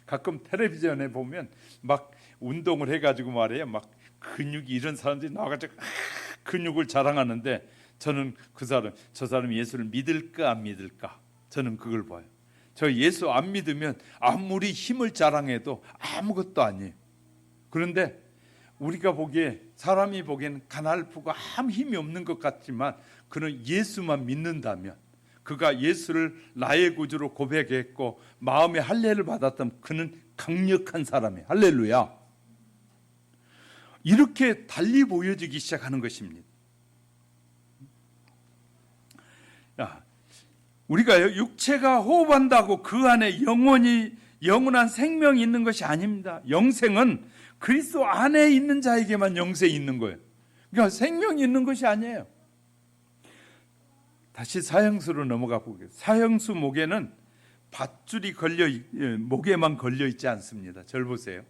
가끔 텔레비전에 보면 막 운동을 해가지고 말이에요, 막 근육이, 이런 사람들이 나와가지고 근육을 자랑하는데, 저는 저 사람이 예수를 믿을까 안 믿을까, 저는 그걸 봐요. 저 예수 안 믿으면 아무리 힘을 자랑해도 아무것도 아니에요. 그런데 우리가 보기에, 사람이 보기에는 가날프고 아무 힘이 없는 것 같지만, 그는 예수만 믿는다면, 그가 예수를 나의 구주로 고백했고 마음의 할례를 받았다면 그는 강력한 사람이에요. 할렐루야. 이렇게 달리 보여지기 시작하는 것입니다. 우리가 육체가 호흡한다고 그 안에 영원한 생명이 있는 것이 아닙니다. 영생은 그리스도 안에 있는 자에게만 영생이 있는 거예요. 그러니까 생명이 있는 것이 아니에요. 다시 사형수로 넘어가 보겠습니다. 사형수 목에는 밧줄이 목에만 걸려 있지 않습니다. 절 보세요.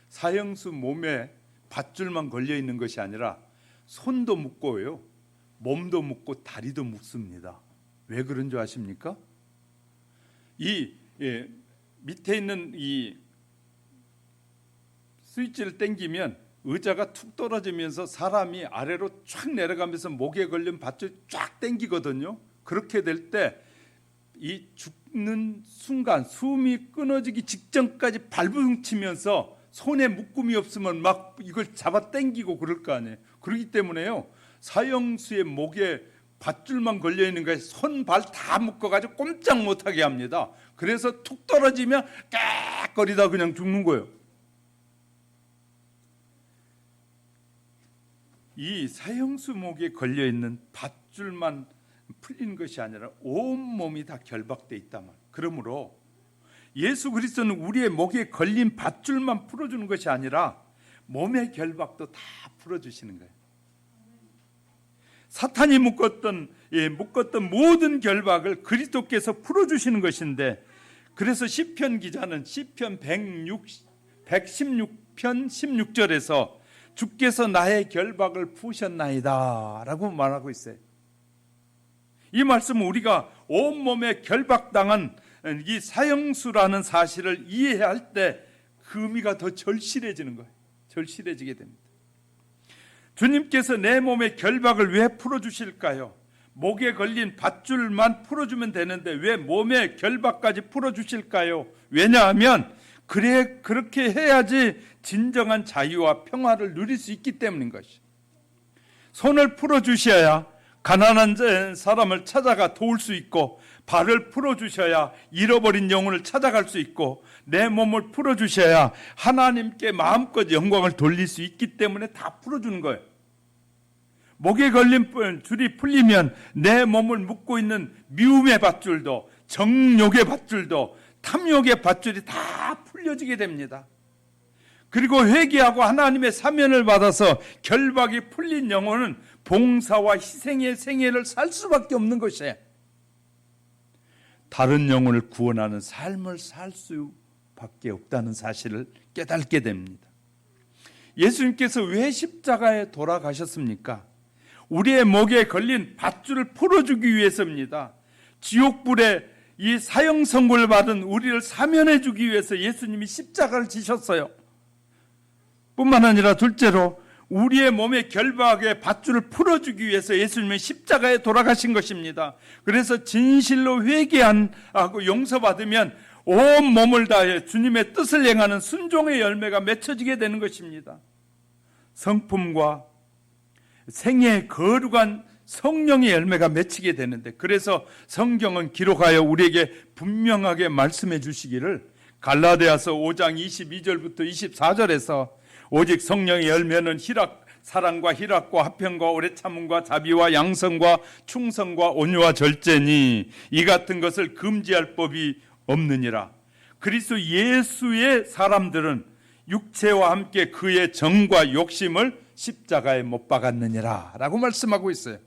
사형수 몸에 밧줄만 걸려 있는 것이 아니라 손도 묶고요, 몸도 묶고 다리도 묶습니다. 왜 그런 줄 아십니까? 밑에 있는 이 스위치를 당기면 의자가 툭 떨어지면서 사람이 아래로 쫙 내려가면서 목에 걸린 밧줄 쫙 당기거든요. 그렇게 될 때 이 죽는 순간, 숨이 끊어지기 직전까지 발부둥치면서 손에 묶음이 없으면 막 이걸 잡아 당기고 그럴 거 아니에요. 그렇기 때문에요, 사형수의 목에 밧줄만 걸려 있는 거에 손, 발 다 묶어가지고 꼼짝 못하게 합니다. 그래서 툭 떨어지면 깍거리다 그냥 죽는 거예요. 이 사형수 목에 걸려 있는 밧줄만 풀린 것이 아니라 온 몸이 다 결박돼 있다만, 그러므로 예수 그리스도는 우리의 목에 걸린 밧줄만 풀어주는 것이 아니라 몸의 결박도 다 풀어주시는 거예요. 사탄이 묶었던 모든 결박을 그리스도께서 풀어주시는 것인데, 그래서 시편 기자는 시편 116편 16절에서 주께서 나의 결박을 푸셨나이다 라고 말하고 있어요. 이 말씀은 우리가 온몸에 결박당한 이 사형수라는 사실을 이해할 때 그 의미가 더 절실해지는 거예요. 절실해지게 됩니다. 주님께서 내 몸의 결박을 왜 풀어주실까요? 목에 걸린 밧줄만 풀어주면 되는데 왜 몸의 결박까지 풀어주실까요? 왜냐하면 그렇게 해야지 진정한 자유와 평화를 누릴 수 있기 때문인 것이. 손을 풀어주셔야 가난한 사람을 찾아가 도울 수 있고, 발을 풀어주셔야 잃어버린 영혼을 찾아갈 수 있고, 내 몸을 풀어주셔야 하나님께 마음껏 영광을 돌릴 수 있기 때문에 다 풀어주는 거예요. 목에 걸린 줄이 풀리면 내 몸을 묶고 있는 미움의 밧줄도, 정욕의 밧줄도, 탐욕의 밧줄이 다 풀려지게 됩니다. 그리고 회개하고 하나님의 사면을 받아서 결박이 풀린 영혼은 봉사와 희생의 생애를 살 수밖에 없는 것이에요. 다른 영혼을 구원하는 삶을 살 수밖에 없다는 사실을 깨닫게 됩니다. 예수님께서 왜 십자가에 돌아가셨습니까? 우리의 목에 걸린 밧줄을 풀어주기 위해서입니다. 지옥불에 이 사형 선고를 받은 우리를 사면해 주기 위해서 예수님이 십자가를 지셨어요. 뿐만 아니라 둘째로 우리의 몸의 결박의 밧줄을 풀어주기 위해서 예수님은 십자가에 돌아가신 것입니다. 그래서 진실로 회개하고 용서받으면 온 몸을 다해 주님의 뜻을 행하는 순종의 열매가 맺혀지게 되는 것입니다. 성품과 생애의 거룩한 성령의 열매가 맺히게 되는데, 그래서 성경은 기록하여 우리에게 분명하게 말씀해 주시기를 갈라디아서 5장 22절부터 24절에서 오직 성령의 열매는 사랑과 희락과 화평과 오래 참음과 자비와 양성과 충성과 온유와 절제니 이 같은 것을 금지할 법이 없느니라. 그리스도 예수의 사람들은 육체와 함께 그의 정과 욕심을 십자가에 못 박았느니라 라고 말씀하고 있어요.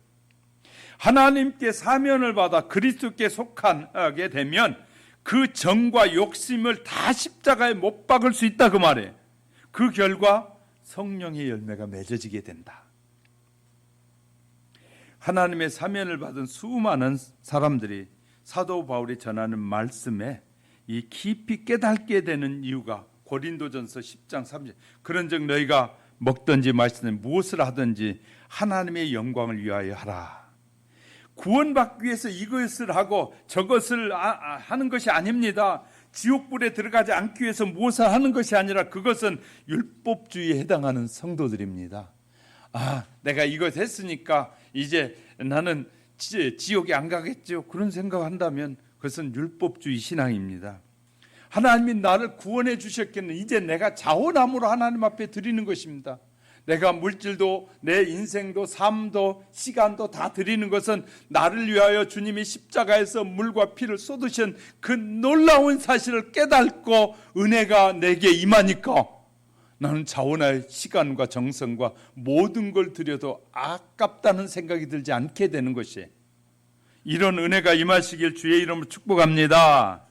하나님께 사면을 받아 그리스도께 속하게 되면 그 정과 욕심을 다 십자가에 못 박을 수 있다, 그 말이에요. 그 결과 성령의 열매가 맺어지게 된다. 하나님의 사면을 받은 수많은 사람들이 사도 바울이 전하는 말씀에 이 깊이 깨닫게 되는 이유가 고린도전서 10장 3절, 그런즉 너희가 먹든지 마시든지 무엇을 하든지 하나님의 영광을 위하여 하라. 구원받기 위해서 이것을 하고 저것을 하는 것이 아닙니다. 지옥불에 들어가지 않기 위해서 무엇을 하는 것이 아니라 그것은 율법주의에 해당하는 성도들입니다. 내가 이것 했으니까 이제 나는 지옥에 안 가겠죠, 그런 생각한다면 그것은 율법주의 신앙입니다. 하나님이 나를 구원해 주셨겠는, 이제 내가 자원함으로 하나님 앞에 드리는 것입니다. 내가 물질도 내 인생도 삶도 시간도 다 드리는 것은 나를 위하여 주님이 십자가에서 물과 피를 쏟으신 그 놀라운 사실을 깨닫고 은혜가 내게 임하니까 나는 자원할 시간과 정성과 모든 걸 드려도 아깝다는 생각이 들지 않게 되는 것이에요. 이런 은혜가 임하시길 주의 이름으로 축복합니다.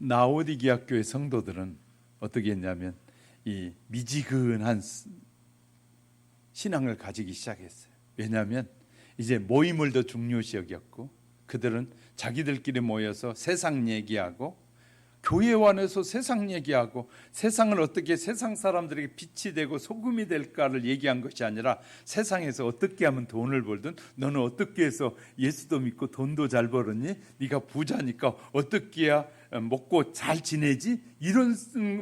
라오디게아 교회 성도들은 어떻게 했냐면 이 미지근한 신앙을 가지기 시작했어요. 왜냐하면 이제 모임을 더 중요시 여겼고, 그들은 자기들끼리 모여서 세상 얘기하고 교회 안에서 세상 얘기하고 세상을 어떻게 세상 사람들에게 빛이 되고 소금이 될까를 얘기한 것이 아니라 세상에서 어떻게 하면 돈을 벌든, 너는 어떻게 해서 예수도 믿고 돈도 잘 벌었니? 네가 부자니까 어떻게 해야 먹고 잘 지내지? 이런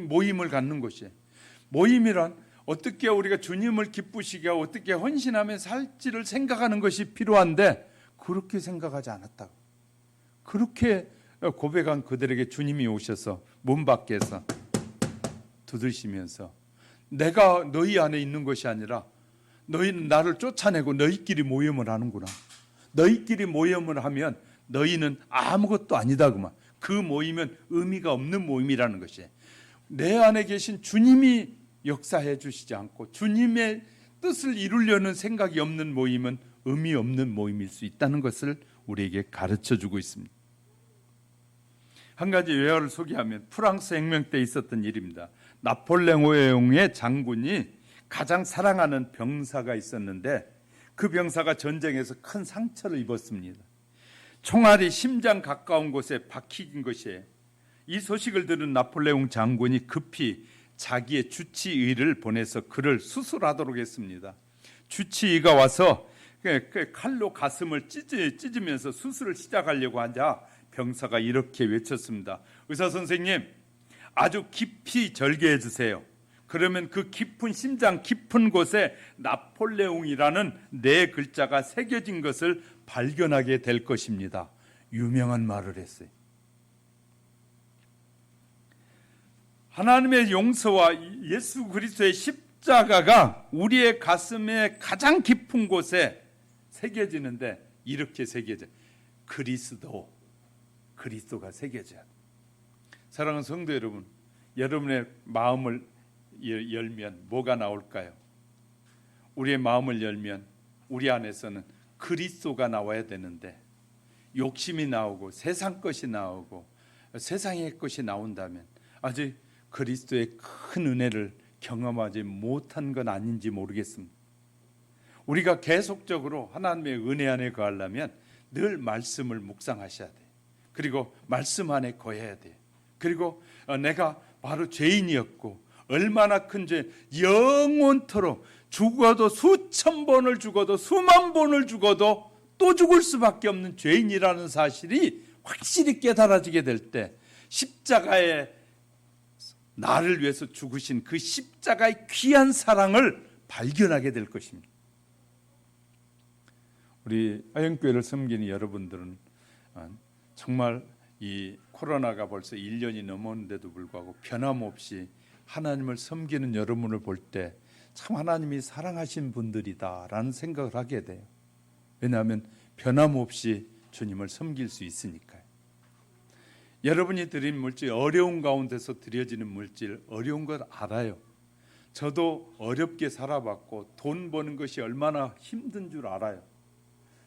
모임을 갖는 것이에요. 모임이란 어떻게 우리가 주님을 기쁘시게 하고 어떻게 헌신하면 살지를 생각하는 것이 필요한데 그렇게 생각하지 않았다고. 그렇게 고백한 그들에게 주님이 오셔서 문 밖에서 두드리시면서 내가 너희 안에 있는 것이 아니라 너희는 나를 쫓아내고 너희끼리 모임을 하는구나. 너희끼리 모임을 하면 너희는 아무것도 아니다. 그 모임은 의미가 없는 모임이라는 것이에요. 내 안에 계신 주님이 역사해 주시지 않고 주님의 뜻을 이루려는 생각이 없는 모임은 의미 없는 모임일 수 있다는 것을 우리에게 가르쳐 주고 있습니다. 한 가지 외화를 소개하면 프랑스 혁명 때 있었던 일입니다. 나폴레옹의 장군이 가장 사랑하는 병사가 있었는데 그 병사가 전쟁에서 큰 상처를 입었습니다. 총알이 심장 가까운 곳에 박힌 것이에요. 이 소식을 들은 나폴레옹 장군이 급히 자기의 주치의를 보내서 그를 수술하도록 했습니다. 주치의가 와서 칼로 가슴을 찢으면서 수술을 시작하려고 하자 병사가 이렇게 외쳤습니다. 의사 선생님, 아주 깊이 절개해 주세요. 그러면 그 깊은 심장 깊은 곳에 나폴레옹이라는 네 글자가 새겨진 것을 발견하게 될 것입니다. 유명한 말을 했어요. 하나님의 용서와 예수 그리스도의 십자가가 우리의 가슴의 가장 깊은 곳에 새겨지는데 이렇게 새겨져. 그리스도가 새겨져야 돼. 사랑하는 성도 여러분, 여러분의 마음을 열면 뭐가 나올까요? 우리의 마음을 열면 우리 안에서는 그리스도가 나와야 되는데 욕심이 나오고 세상 것이 나오고 세상의 것이 나온다면 아직 그리스도의 큰 은혜를 경험하지 못한 건 아닌지 모르겠습니다. 우리가 계속적으로 하나님의 은혜 안에 거하려면 늘 말씀을 묵상하셔야 돼요. 그리고 말씀 안에 거해야 돼요. 그리고 내가 바로 죄인이었고 얼마나 큰 죄, 영원토록 죽어도 수천 번을 죽어도 수만 번을 죽어도 또 죽을 수밖에 없는 죄인이라는 사실이 확실히 깨달아지게 될 때 십자가에 나를 위해서 죽으신 그 십자가의 귀한 사랑을 발견하게 될 것입니다. 우리 아영교회를 섬기는 여러분들은 정말 이 코로나가 벌써 1년이 넘었는데도 불구하고 변함없이 하나님을 섬기는 여러분을 볼 때 참 하나님이 사랑하신 분들이다라는 생각을 하게 돼요. 왜냐하면 변함없이 주님을 섬길 수 있으니까요. 여러분이 드린 물질, 어려운 가운데서 드려지는 물질, 어려운 것 알아요. 저도 어렵게 살아봤고 돈 버는 것이 얼마나 힘든 줄 알아요.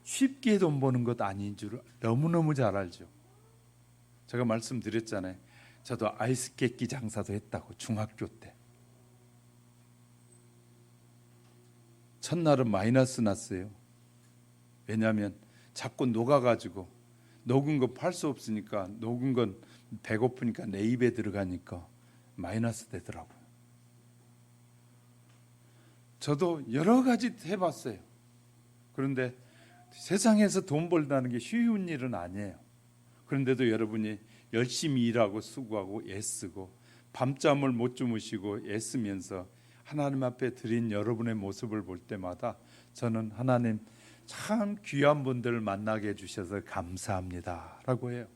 쉽게 돈 버는 것 아닌 줄 너무너무 잘 알죠. 제가 말씀드렸잖아요. 저도 아이스 깨끼 장사도 했다고, 중학교 때. 첫날은 마이너스 났어요. 왜냐하면 자꾸 녹아가지고 녹은 거 팔 수 없으니까, 녹은 건 배고프니까 내 입에 들어가니까 마이너스 되더라고요. 저도 여러 가지 해봤어요. 그런데 세상에서 돈 벌다는 게 쉬운 일은 아니에요. 그런데도 여러분이 열심히 일하고 수고하고 애쓰고 밤잠을 못 주무시고 애쓰면서 하나님 앞에 드린 여러분의 모습을 볼 때마다 저는 하나님 참 귀한 분들을 만나게 해주셔서 감사합니다 라고 해요.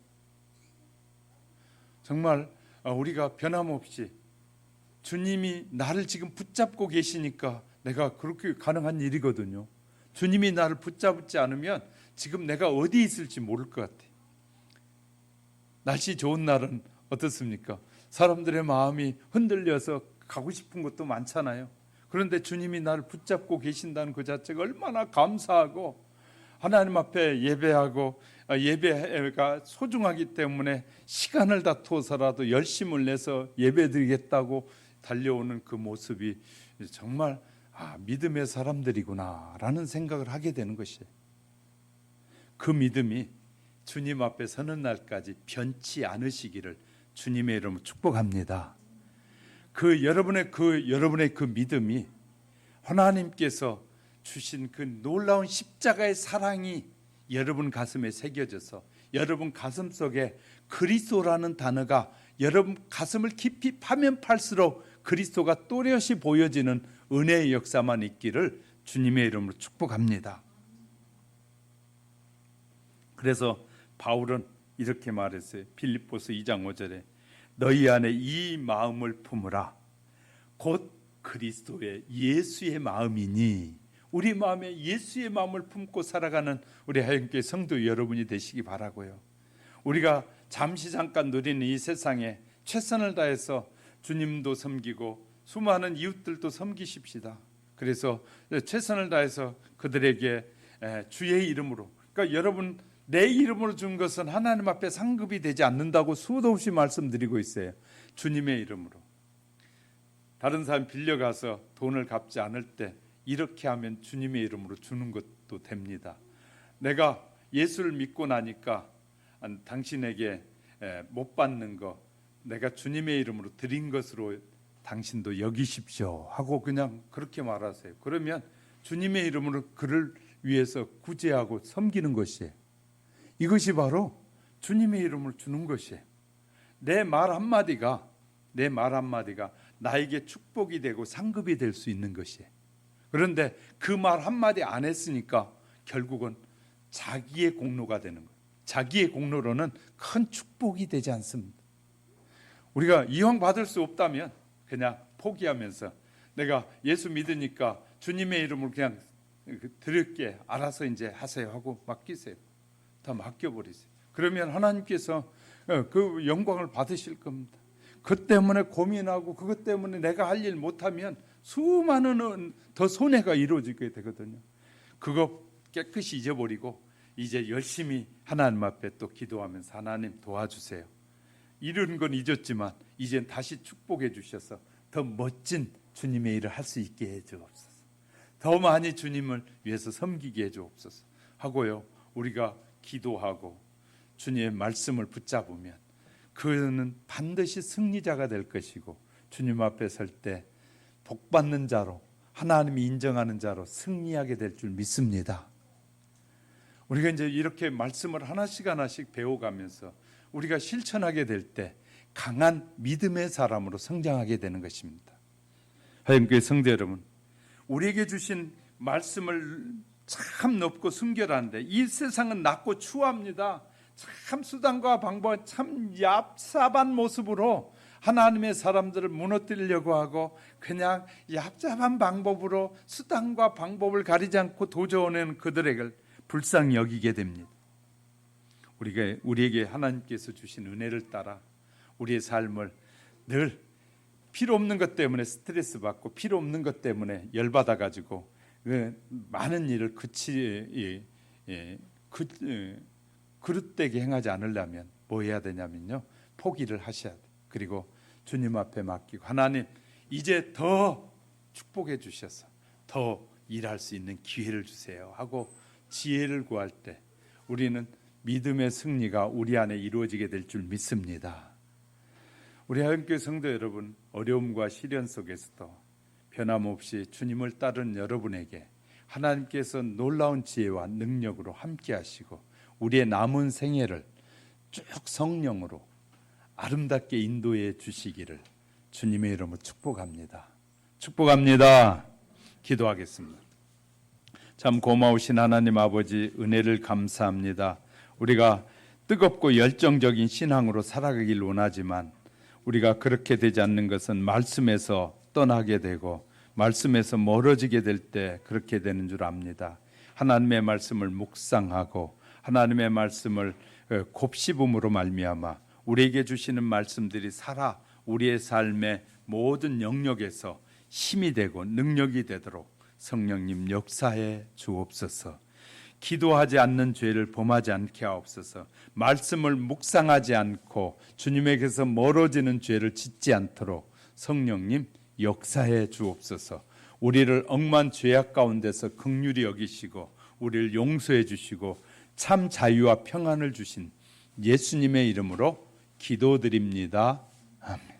정말 우리가 변함없이 주님이 나를 지금 붙잡고 계시니까 내가 그렇게 가능한 일이거든요. 주님이 나를 붙잡지 않으면 지금 내가 어디 있을지 모를 것 같아요. 날씨 좋은 날은 어떻습니까? 사람들의 마음이 흔들려서 가고 싶은 곳도 많잖아요. 그런데 주님이 나를 붙잡고 계신다는 그 자체가 얼마나 감사하고 하나님 앞에 예배하고 예배가 소중하기 때문에 시간을 다투어서라도 열심을 내서 예배드리겠다고 달려오는 그 모습이 정말 믿음의 사람들이구나 라는 생각을 하게 되는 것이에요. 그 믿음이 주님 앞에 서는 날까지 변치 않으시기를 주님의 이름으로 축복합니다. 여러분의 그 믿음이 하나님께서 주신 그 놀라운 십자가의 사랑이 여러분 가슴에 새겨져서 여러분 가슴 속에 그리스도라는 단어가 여러분 가슴을 깊이 파면 팔수록 그리스도가 또렷이 보여지는 은혜의 역사만 있기를 주님의 이름으로 축복합니다. 그래서 바울은 이렇게 말했어요. 빌립보서 2장 5절에 너희 안에 이 마음을 품으라. 곧 그리스도의 예수의 마음이니. 우리 마음에 예수의 마음을 품고 살아가는 우리 하영교회 성도 여러분이 되시기 바라고요. 우리가 잠시 잠깐 누리는 이 세상에 최선을 다해서 주님도 섬기고 수많은 이웃들도 섬기십시다. 그래서 최선을 다해서 그들에게 주의 이름으로, 그러니까 여러분 내 이름으로 준 것은 하나님 앞에 상급이 되지 않는다고 수도 없이 말씀드리고 있어요. 주님의 이름으로. 다른 사람 빌려가서 돈을 갚지 않을 때 이렇게 하면 주님의 이름으로 주는 것도 됩니다. 내가 예수를 믿고 나니까 당신에게 못 받는 거 내가 주님의 이름으로 드린 것으로 당신도 여기십시오 하고 그냥 그렇게 말하세요. 그러면 주님의 이름으로 그를 위해서 구제하고 섬기는 것이에요. 이것이 바로 주님의 이름을 주는 것이에요. 내 말 한마디가 나에게 축복이 되고 상급이 될 수 있는 것이에요. 그런데 그 말 한마디 안 했으니까 결국은 자기의 공로가 되는 거예요. 자기의 공로로는 큰 축복이 되지 않습니다. 우리가 이왕 받을 수 없다면 그냥 포기하면서 내가 예수 믿으니까 주님의 이름을 그냥 드릴게, 알아서 이제 하세요 하고 맡기세요. 다 맡겨버리세요. 그러면 하나님께서 그 영광을 받으실 겁니다. 그 때문에 고민하고 그것 때문에 내가 할 일 못하면 수많은 더 손해가 이루어지게 되거든요. 그거 깨끗이 잊어버리고 이제 열심히 하나님 앞에 또 기도하면서 하나님 도와주세요. 이런 건 잊었지만 이젠 다시 축복해 주셔서 더 멋진 주님의 일을 할 수 있게 해 주옵소서. 더 많이 주님을 위해서 섬기게 해 주옵소서 하고요. 우리가 기도하고 주님의 말씀을 붙잡으면 그는 반드시 승리자가 될 것이고 주님 앞에 설 때 복받는 자로, 하나님이 인정하는 자로 승리하게 될 줄 믿습니다. 우리가 이제 이렇게 말씀을 하나씩 하나씩 배워가면서 우리가 실천하게 될 때 강한 믿음의 사람으로 성장하게 되는 것입니다. 하나님께 성도 여러분, 우리에게 주신 말씀을 참 높고 순결한데 이 세상은 낮고 추합니다. 참 수단과 방법, 참 얍삽한 모습으로 하나님의 사람들을 무너뜨리려고 하고 그냥 얍삽한 방법으로 수단과 방법을 가리지 않고 도저오는 그들에게 불쌍히 여기게 됩니다. 우리에게 하나님께서 주신 은혜를 따라 우리의 삶을 늘 필요 없는 것 때문에 스트레스 받고 필요 없는 것 때문에 열받아 가지고 많은 일을 그릇되게 행하지 않으려면 뭐 해야 되냐면요, 포기를 하셔야 돼요. 그리고 주님 앞에 맡기고 하나님 이제 더 축복해 주셔서 더 일할 수 있는 기회를 주세요 하고 지혜를 구할 때 우리는 믿음의 승리가 우리 안에 이루어지게 될 줄 믿습니다. 우리 하나님께 성도 여러분, 어려움과 시련 속에서도 변함없이 주님을 따르는 여러분에게 하나님께서 놀라운 지혜와 능력으로 함께 하시고 우리의 남은 생애를 쭉 성령으로 아름답게 인도해 주시기를 주님의 이름으로 축복합니다. 축복합니다. 기도하겠습니다. 참 고마우신 하나님 아버지, 은혜를 감사합니다. 우리가 뜨겁고 열정적인 신앙으로 살아가길 원하지만 우리가 그렇게 되지 않는 것은 말씀에서 떠나게 되고 말씀에서 멀어지게 될 때 그렇게 되는 줄 압니다. 하나님의 말씀을 묵상하고 하나님의 말씀을 곱씹음으로 말미암아 우리에게 주시는 말씀들이 살아 우리의 삶의 모든 영역에서 힘이 되고 능력이 되도록 성령님 역사해 주옵소서. 기도하지 않는 죄를 범하지 않게 하옵소서. 말씀을 묵상하지 않고 주님에게서 멀어지는 죄를 짓지 않도록 성령님 역사해 주옵소서. 우리를 억만 죄악 가운데서 긍휼히 여기시고 우리를 용서해 주시고 참 자유와 평안을 주신 예수님의 이름으로 기도드립니다. 아멘.